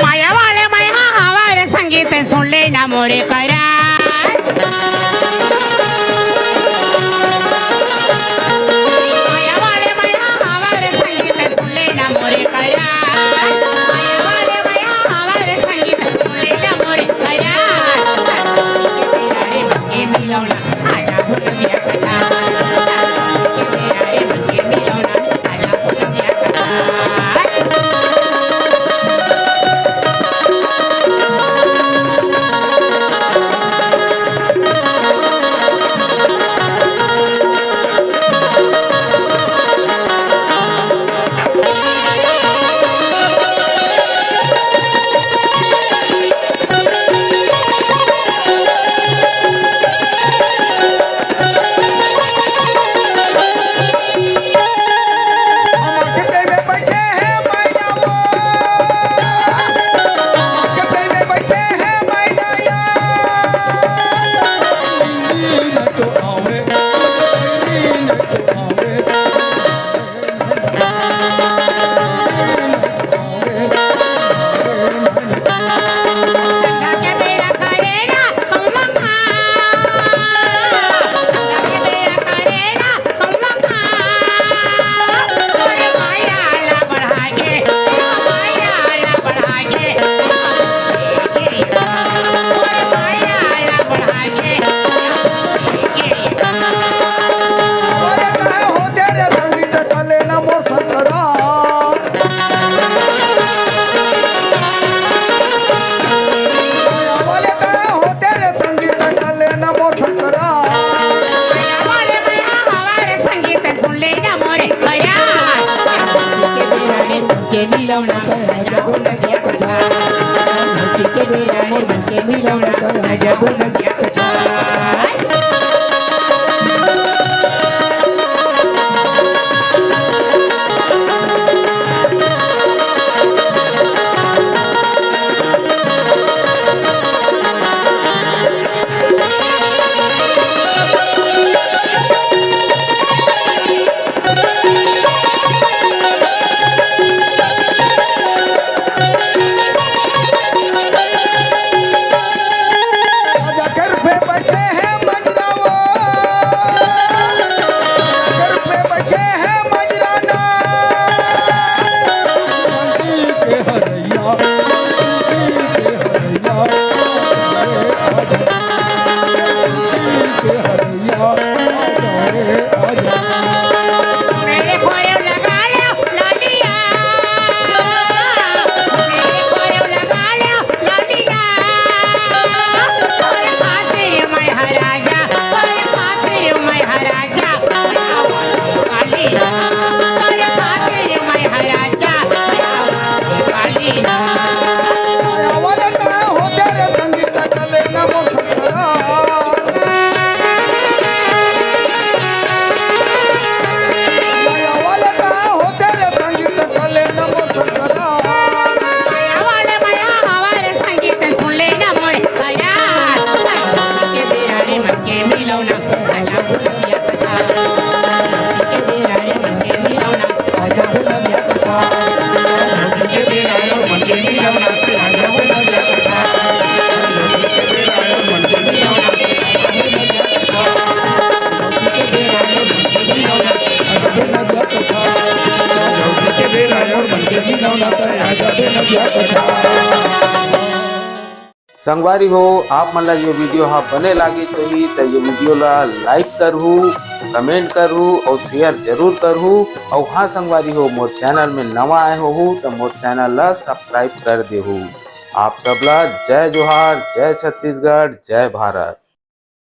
माया वाले माया हमारे संगीत सुन लेना मोरे करा माया वाले माया हमारे संगीत सुन लेना मोरे करा माया वाले माया हमारे संगीत सुन लेना मोरे करा ये मिलौना आजा भूल गया कथा संगवारी हो आप मन ला ये वीडियो हाँ बने लागे होही तो ये वीडियो ला लाइक करहू, कमेंट करहू और शेयर जरूर करहू। और हाँ संगवारी हो मोर चैनल में नवा आए हो तो मोर चैनल ला सब्सक्राइब कर देहू। आप सबला जय जोहार, जय छत्तीसगढ़, जय भारत।